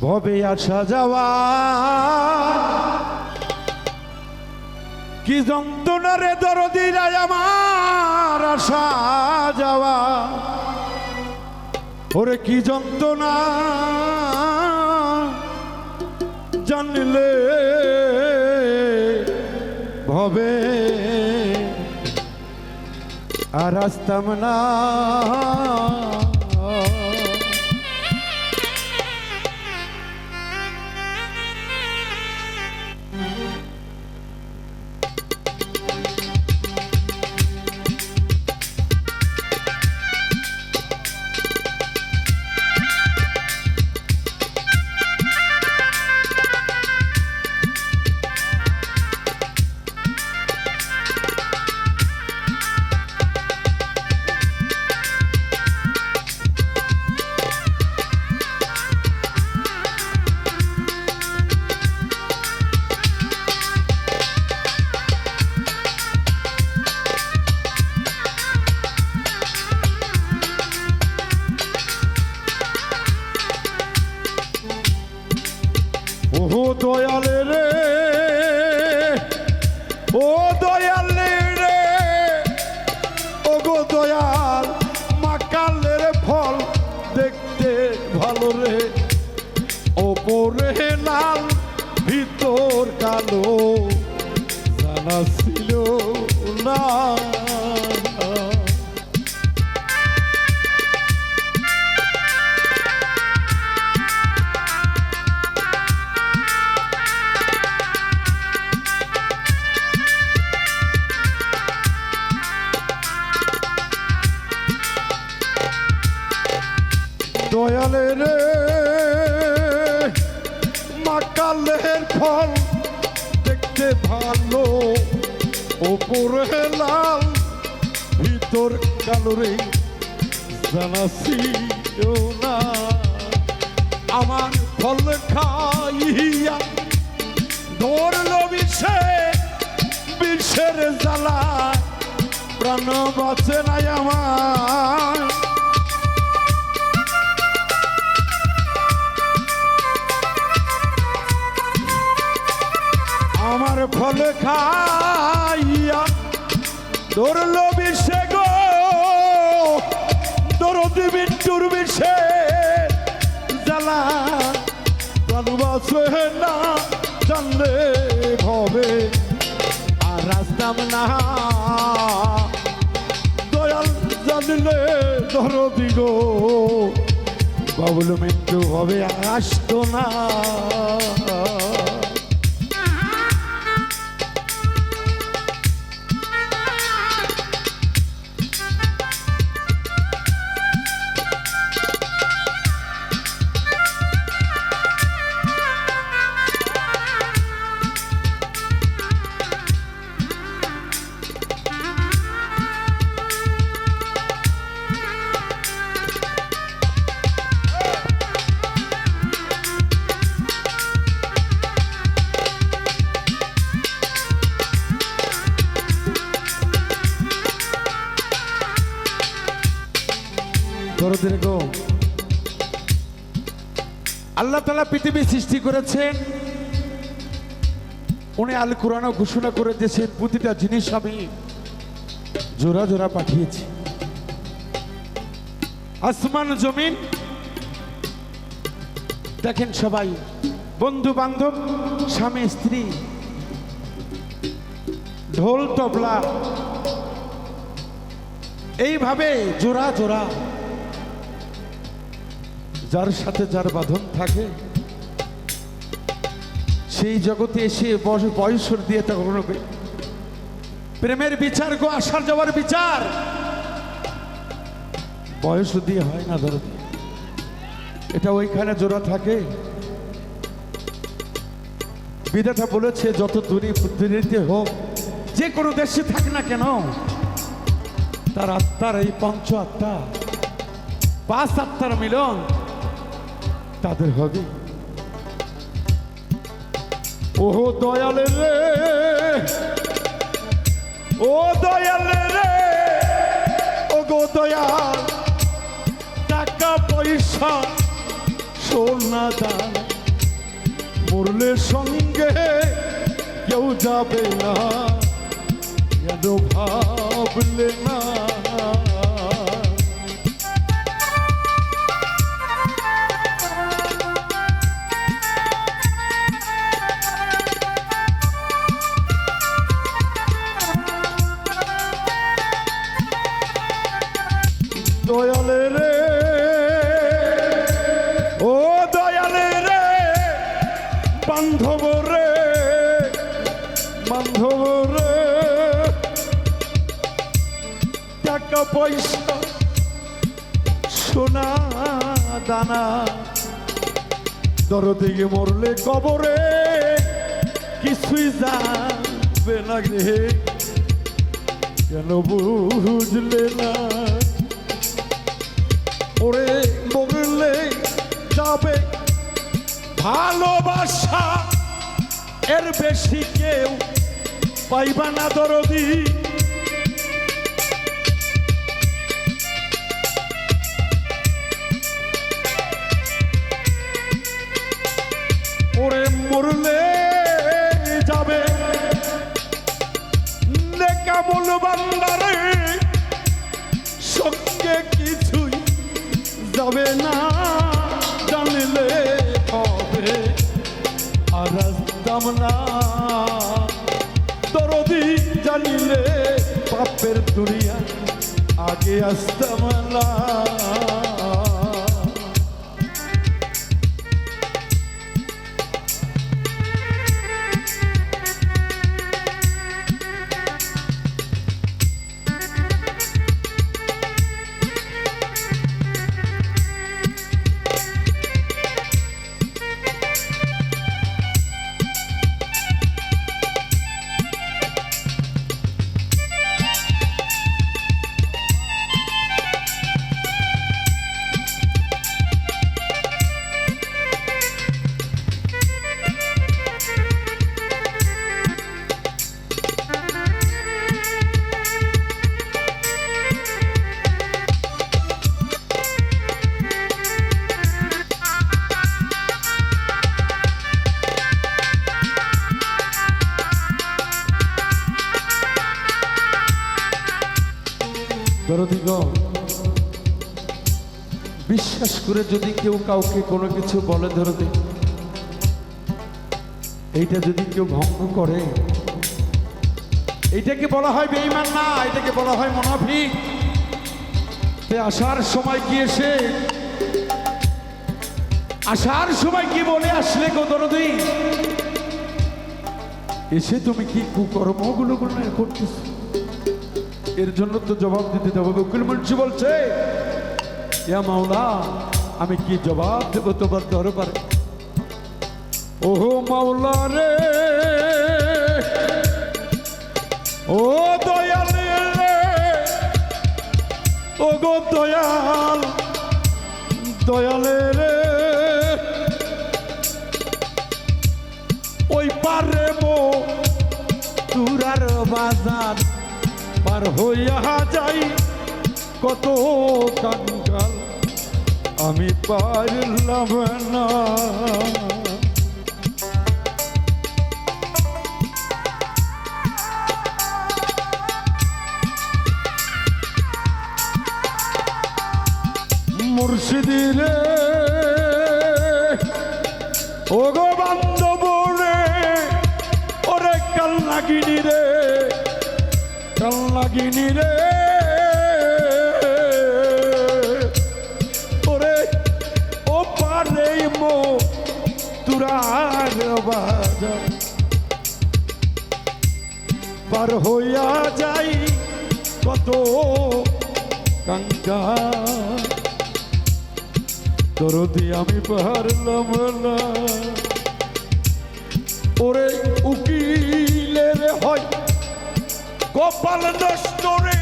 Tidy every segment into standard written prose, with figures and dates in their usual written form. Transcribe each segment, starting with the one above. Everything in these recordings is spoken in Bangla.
ভবে আসা যাওয়া কি যন্ত্রণারে দরদি রায় আমার আসা যাওয়া ওরে কি যন্ত্রণা জানলে ভবে আর আসতাম না ও দয়ালে রে ও দয়ালে রে ও গো দয়াল মাকালের ফল দেখতে ভালো রে ওপরে লাল ভিতর কালো জানা ছিল না দয়ালে রে মাকালের ফল দেখতে ভালো ওপরে লাল ভিতর কালো রে জানা ছিল না আমার ফল খাইয়া ধরল বিষের জ্বালা প্রাণ বাঁচে নাই আমার ফল খাইয়া ধরল বিষে গো দরদি বিট্টুর বিষে জ্বালা ভালোবাসে না জানলে ভবে আর আসতাম না দয়াল জানলে দরদি গো বাবুল মৃত্যু হবে আসতো না আল্লাহ তাআলা পৃথিবী সৃষ্টি করেছেন উনি আল কোরআনে ঘোষণা করে দিয়েছেন প্রতিটা জিনিস আমি জোড়া জোড়া পাঠিয়েছি আসমান জমিন দেখেন সবাই বন্ধু বান্ধব স্বামী স্ত্রী ঢোল তবলা এইভাবে জোড়া জোড়া যার সাথে যার বাঁধন থাকে সেই জগতে এসে বয়স দিয়ে তখন প্রেমের বিচার গো আসার যাওয়ার বিচার বয়স দিয়ে হয় না ধরো এটা ওইখানে জোড়া থাকে বিধাতা বলেছে যত দূরে হোক যে কোনো দেশে থাক না কেন তার আত্মার এই পঞ্চ আত্মা পাঁচ আত্মার মিলন তাদের হবে ও দয়ালে রে ও দয়ালে রে ও গো দয়াল টাকা পয়সা সোনা দান মরলে সঙ্গে কেউ যাবে না, কেন ভাবলে না? দয়ালে রে, ও দয়ালে রে, বান্ধব রে, বান্ধব রে, টাকা পয়সা সোনা দানা দরদিকে মরলে কবরে কিছুই যাবে না রে, কেন বুঝলে না? ওরে মরলে যাবে ভালোবাসা, এর বেশি কেউ পাইবা না দরদি। ওরে মরলে যাবে নেকামল বান্দারে, সঙ্গে কিছুই যাবে না, জানলে হবে আর আসতাম না দরদি, জানিলে পাপের দুনিয়া আগে আসতাম না। দরদিগণ, বিশ্বাস করে যদি কেউ কাউকে কোনো কিছু বলে দরদি, এইটা যদি কেউ ভঙ্গ করে, এইটাকে বলা হয় বেঈমান না, এটাকে বলা হয় মুনাফিক। আসার সময় কি এসে আসার সময় কি বলে আসলে গো দরদি? এসে তুমি কি কুকর্মগুলো করতেছ, এর জন্য তো জবাব দিতে হবে। উকিল মুন্সি বলছে, ইয়া মাওলা, আমি কি জবাব দেব তোমার দরবারে? ও মাওলা রে, ও দয়াল রে, ও গো দয়াল, দয়ালে রে, ওই পারে মো তুরার বাজার পার হইয়া যাই, কত কাঙ্গাল আমি পারলাম না। মুর্শিদি রে, ও গো বান্ধব রে, ওরে কাল্লাগিনি রে, কাল্লাগিনি রে, ওরে ও পারে মো তুরার বাজার পার হইয়া যাই, কত কাঙ্গা দরদি আমি পারলাম না। ওরে উকিলের হয় কপাল নষ্ট রে,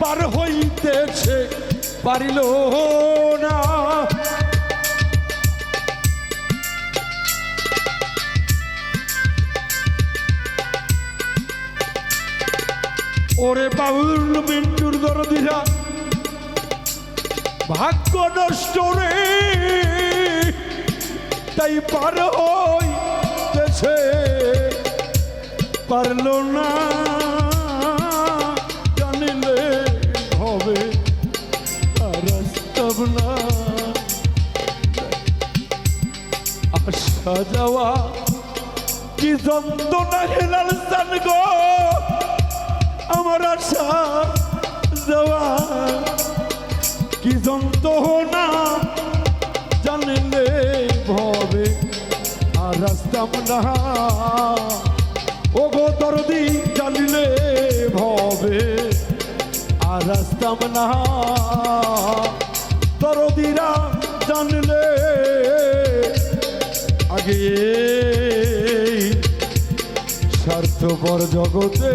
পার হইতেছে পারিল না। ওরে বাউল মিন্টুর দরদিরা ভাগ্য নষ্ট রে, তাই পার হই দেশে পারলো না জানিলে হবে আর আসতাম না আসা যাওয়া কি যন্ত্রণা হেলাল চান গো আমার আশা যাওয়া কি যন্ত্রণা জানলে ভবে আর আসতাম না ও গো দরদি জানিলে ভবে আর আসতাম না দরদিরা জানলে আগে স্বার্থপর জগতে